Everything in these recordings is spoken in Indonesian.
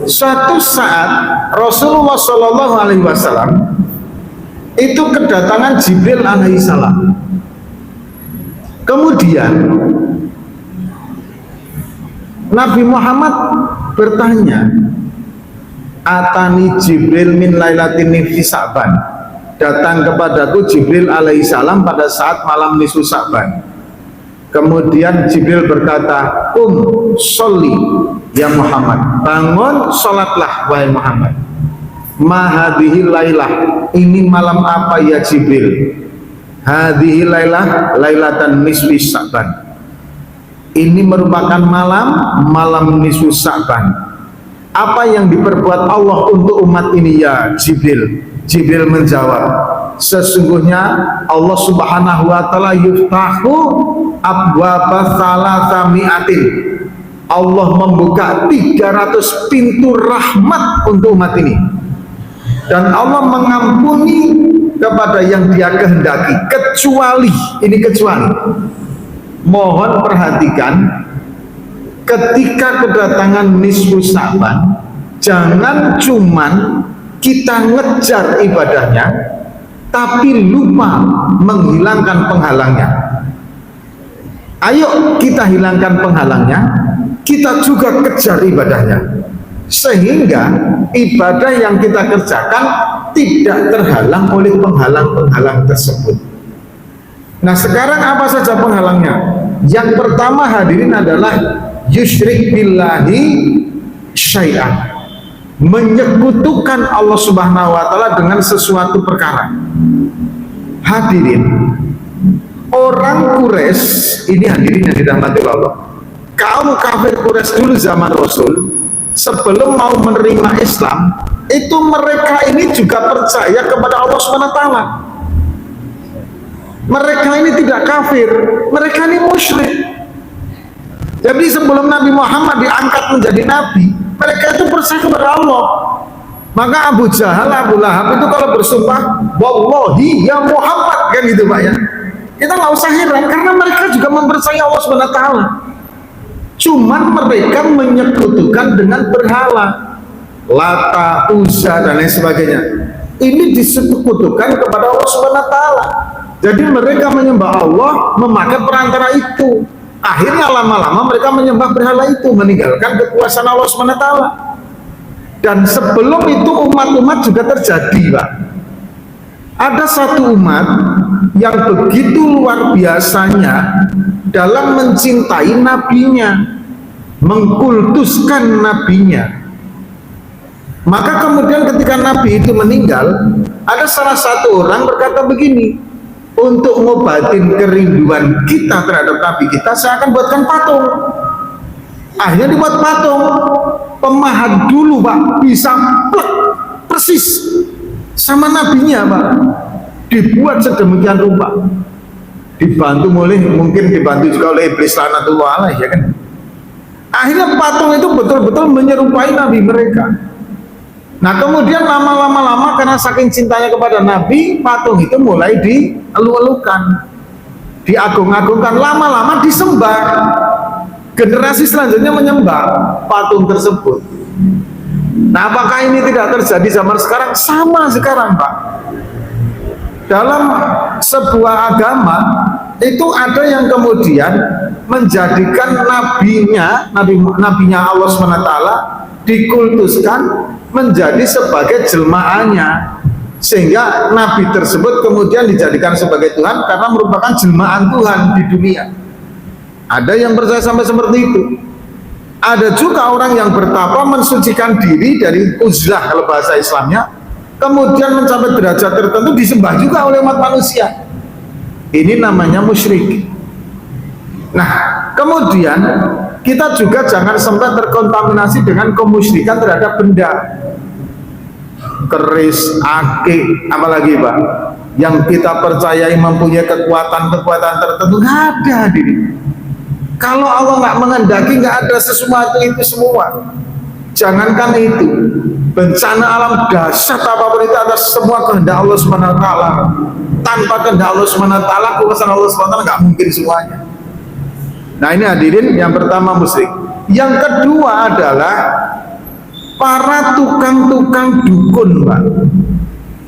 Suatu saat Rasulullah Shallallahu Alaihi Wasallam itu kedatangan Jibril alaihissalam. Kemudian Nabi Muhammad bertanya, Atani Jibril min lailatin nisfi Sa'ban. Datang kepadaku Jibril alaihissalam pada saat malam nisfu Sa'ban. Kemudian Jibril berkata, sholli ya Muhammad, bangun sholatlah wahai Muhammad. Ma hadhihi lailah, ini malam apa ya Jibril? Hadhihi lailah lailatan nisfi Sa'ban. Ini merupakan malam nisfu Sa'ban. Apa yang diperbuat Allah untuk umat ini ya Jibril? Jibril menjawab, sesungguhnya Allah Subhanahu wa taala yuftahu abwaba salasami'atin. Allah membuka 300 pintu rahmat untuk umat ini. Dan Allah mengampuni kepada yang Dia kehendaki, kecuali mohon perhatikan, ketika kedatangan nisfu Sa'ban, jangan cuman kita ngejar ibadahnya tapi lupa menghilangkan penghalangnya. Ayo kita hilangkan penghalangnya, kita juga kejar ibadahnya, sehingga ibadah yang kita kerjakan tidak terhalang oleh penghalang-penghalang tersebut. Nah, sekarang apa saja penghalangnya? Yang pertama hadirin adalah yusyrik billahi syai'an, menyekutukan Allah Subhanahu wa taala dengan sesuatu perkara. Hadirin, orang Quraisy ini hadirin yang dirahmati Allah, kaum kafir Quraisy dulu zaman Rasul, sebelum mau menerima Islam, itu mereka ini juga percaya kepada Allah Subhanahu wa taala. Mereka ini tidak kafir, mereka ini musyrik. Jadi sebelum Nabi Muhammad diangkat menjadi nabi, mereka itu percaya kepada Allah. Maka Abu Jahal, Abu Lahab itu kalau bersumpah, wallahi ya Muhammad, kan gitu Pak ya. Kita nggak usah heran karena mereka juga mempercayai Allah Subhanahu wa taala. Cuman mereka menyekutukan dengan berhala, Lata, Uzza dan lain sebagainya. Ini disekutukan kepada Allah Subhanahu wa taala. Jadi mereka menyembah Allah memakai perantara itu. Akhirnya lama-lama mereka menyembah berhala itu, meninggalkan kekuasaan Allah Subhanahu wa taala. Dan sebelum itu umat-umat juga terjadi, Pak. Ada satu umat yang begitu luar biasanya dalam mencintai nabinya, mengkultuskan nabinya. Maka kemudian ketika nabi itu meninggal, ada salah satu orang berkata begini, untuk ngobatin kerinduan kita terhadap nabi kita, saya akan buatkan patung. Akhirnya dibuat patung, pemahat dulu Pak, bisa plek, persis sama nabinya Pak, dibuat sedemikian rupa, dibantu juga oleh iblis laknatullah alaih, ya kan. Akhirnya patung itu betul-betul menyerupai nabi mereka. Nah kemudian lama-lama karena saking cintanya kepada nabi, patung itu mulai dielu-elukan, diagung-agungkan, lama-lama disembah. Generasi selanjutnya menyembah patung tersebut. Nah apakah ini tidak terjadi zaman sekarang? Sama sekarang Pak. Dalam sebuah agama itu ada yang kemudian menjadikan nabinya Allah SWT dikultuskan menjadi sebagai jelmaannya, sehingga nabi tersebut kemudian dijadikan sebagai Tuhan karena merupakan jelmaan Tuhan di dunia. Ada yang percaya sampai seperti itu. Ada juga orang yang bertapa mensucikan diri dari uzlah kalau bahasa Islamnya, kemudian mencapai derajat tertentu disembah juga oleh umat manusia. Ini namanya musyrik. Nah kemudian kita juga jangan sampai terkontaminasi dengan kemusyrikan terhadap benda, keris, akik, apalagi Pak, yang kita percayai mempunyai kekuatan tertentu. Nggak ada diri. Kalau Allah nggak menghendaki, nggak ada sesuatu itu semua. Jangankan itu, bencana alam dahsyat apapun itu atas semua kehendak Allah Subhanahu wa taala. Tanpa kehendak Allah Subhanahu wa taala, kuasa Allah Subhanahu wa taala nggak mungkin semuanya. Nah ini hadirin, yang pertama musyrik. Yang kedua adalah para tukang-tukang dukun, Pak.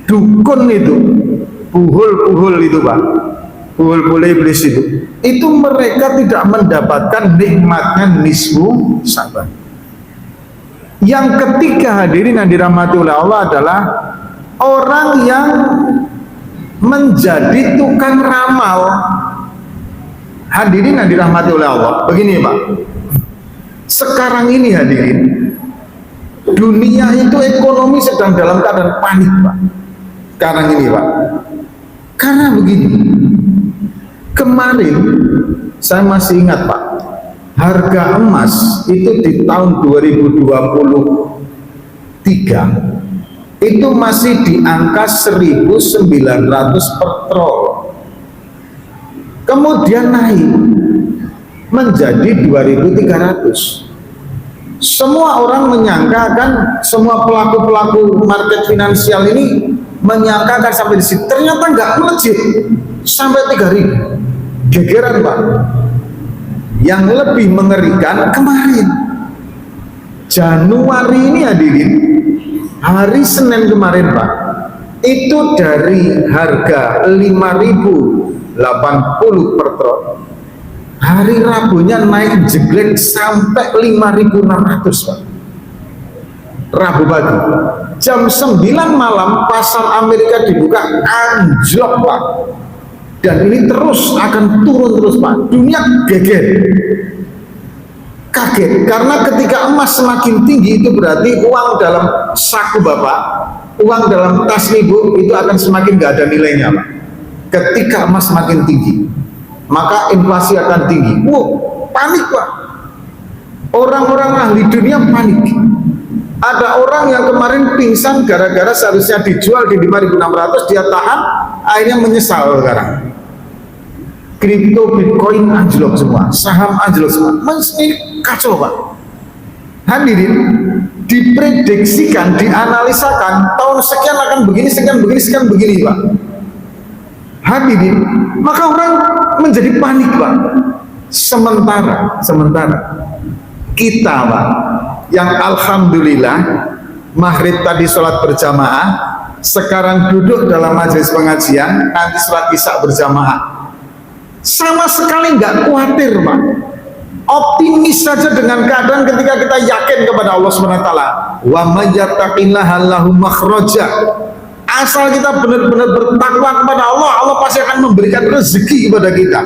Dukun itu, puhul-puhul itu, Pak. Puhul-puhul iblis itu mereka tidak mendapatkan nikmatnya nisfu saban. Yang ketiga hadirin yang dirahmati oleh Allah adalah orang yang menjadi tukang ramal. Hadirin yang dirahmati oleh Allah, begini Pak, sekarang ini hadirin, dunia itu ekonomi sedang dalam keadaan panik Pak. Sekarang ini Pak, karena begini, kemarin saya masih ingat Pak, harga emas itu di tahun 2023 itu masih di angka 1.900 per troy. Kemudian naik menjadi 2.300. Semua orang menyangkakan, semua pelaku-pelaku market finansial ini menyangkakan sampai di situ. Ternyata nggak melejit sampai 3.000. Gegeran Pak. Yang lebih mengerikan kemarin Januari ini hadirin, hari Senin kemarin Pak, itu dari harga 5.080 per troy, hari Rabunya naik jeglek sampai 5.600 Pak. Rabu pagi jam 9 malam pasar Amerika dibuka anjlok Pak, dan ini terus akan turun terus Pak. Dunia geger, kaget, karena ketika emas semakin tinggi itu berarti uang dalam saku Bapak, uang dalam tas Ibu itu akan semakin gak ada nilainya Pak. Ketika emas semakin tinggi, maka inflasi akan tinggi. Panik Pak. Orang-orang ahli dunia panik. Ada orang yang kemarin pingsan gara-gara seharusnya dijual di 5.600, dia tahan, akhirnya menyesal sekarang. Kripto, Bitcoin anjlok semua, saham anjlok semua. Ini kacau Pak. Hadirin, diprediksikan, dianalisakan tahun sekian akan begini, sekian begini, sekian begini Pak. Hadirin, maka orang menjadi panik Pak. Sementara kita Pak, yang alhamdulillah maghrib tadi sholat berjamaah, sekarang duduk dalam majelis pengajian, nanti sholat isya berjamaah, sama sekali nggak khawatir Pak. Optimis saja dengan keadaan ketika kita yakin kepada Allah SWT. Wa may yattaqillaha lahu makhraja. Asal kita benar-benar bertakwa kepada Allah, Allah pasti akan memberikan rezeki kepada kita.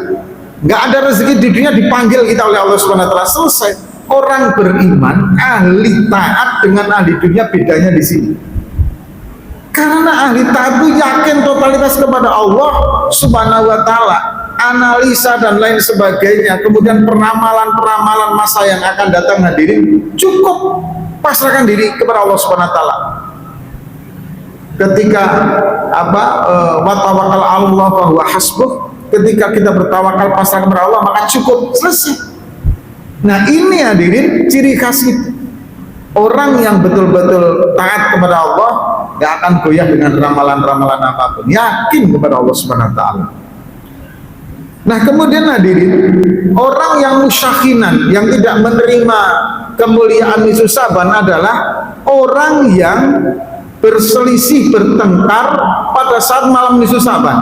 Nggak ada rezeki di dunia dipanggil kita oleh Allah SWT. Selesai. Orang beriman, ahli taat dengan ahli dunia bedanya di sini. Karena ahli taat itu yakin totalitas kepada Allah Subhanahu wa Ta'ala, analisa dan lain sebagainya, kemudian peramalan-peramalan masa yang akan datang hadirin, cukup pasrahkan diri kepada Allah Subhanahu wa Ta'ala. Ketika wa tawakkal 'ala Allah fa huwa hasbuh, ketika kita bertawakal pasrah kepada Allah maka cukup, selesai. Nah ini hadirin ciri khas itu. Orang yang betul-betul taat kepada Allah gak akan goyah dengan ramalan-ramalan apapun, yakin kepada Allah Subhanahu wa Ta'ala. Nah kemudian hadirin, orang yang musyakinan, yang tidak menerima kemuliaan nisfu saban adalah orang yang berselisih, bertengkar pada saat malam nisfu saban.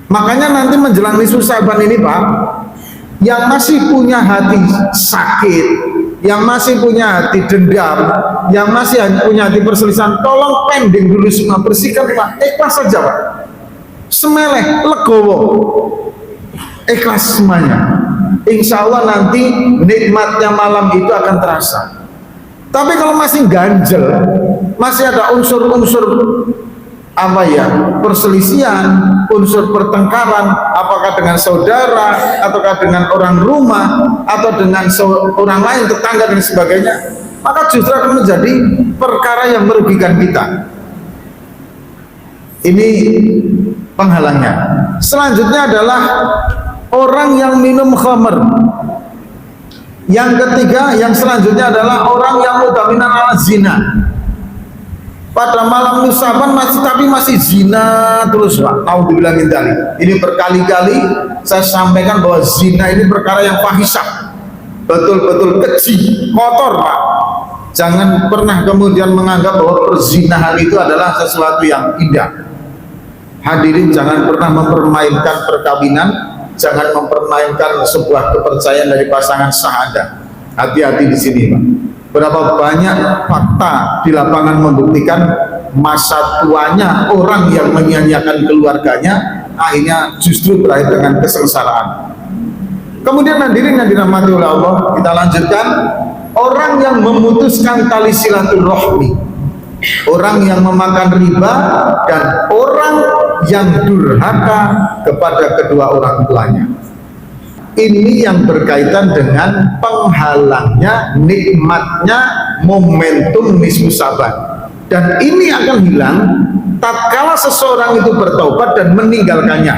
Makanya nanti menjelang nisfu saban ini Pak, yang masih punya hati sakit, yang masih punya hati dendam, yang masih punya hati perselisihan, tolong pending dulu semua, bersihkan Pak, ikhlas saja Pak, semeleh, legowo, ikhlas semuanya. Insya Allah nanti nikmatnya malam itu akan terasa. Tapi kalau masih ganjel, masih ada unsur-unsur perselisihan, unsur pertengkaran, apakah dengan saudara, ataukah dengan orang rumah, atau dengan orang lain, tetangga dan sebagainya, maka justru akan menjadi perkara yang merugikan kita. Ini penghalangnya. Selanjutnya adalah orang yang minum khamr. Yang ketiga, yang selanjutnya adalah orang yang mudaminan ala zina. Pada malam nisaban masih zina terus Pak. Naudzubillah min dzalik. Ini berkali-kali saya sampaikan bahwa zina ini perkara yang fahisyah, betul-betul keji, kotor Pak. Jangan pernah kemudian menganggap bahwa perzinahan itu adalah sesuatu yang indah. Hadirin, jangan pernah mempermainkan perkawinan, jangan mempermainkan sebuah kepercayaan dari pasangan syahadah. Hati-hati di sini, Pak. Berapa banyak fakta di lapangan membuktikan masa tuanya orang yang menyia-nyiakan keluarganya akhirnya justru berakhir dengan kesengsaraan. Kemudian hadirin yang dirahmati oleh Allah, kita lanjutkan. Orang yang memutuskan tali silaturahmi, orang yang memakan riba, dan orang yang durhaka kepada kedua orang tuanya. Ini yang berkaitan dengan penghalangnya nikmatnya momentum nisfu Sa'ban. Dan ini akan hilang tatkala seseorang itu bertaubat dan meninggalkannya.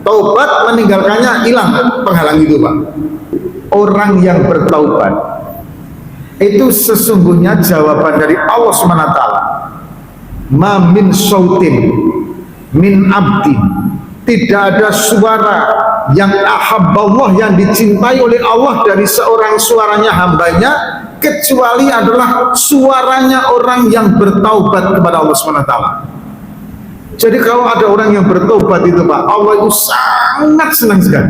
Taubat meninggalkannya, hilang penghalang itu, Pak. Orang yang bertaubat itu sesungguhnya jawaban dari Allah SWT. Ma min sautin min abdi, tidak ada suara yang ahabballah, yang dicintai oleh Allah dari seorang suaranya hambanya, kecuali adalah suaranya orang yang bertaubat kepada Allah SWT. Jadi kalau ada orang yang bertobat itu, Pak, Allah itu sangat senang sekali.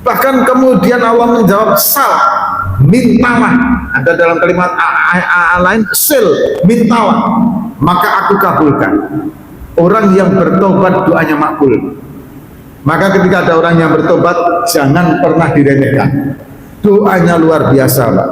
Bahkan kemudian Allah menjawab, sal, mintalah. Ada dalam kalimat lain, sil, mintalah, maka aku kabulkan. Orang yang bertobat doanya makbul. Maka ketika ada orang yang bertobat, jangan pernah diremehkan. Doanya luar biasa, Pak.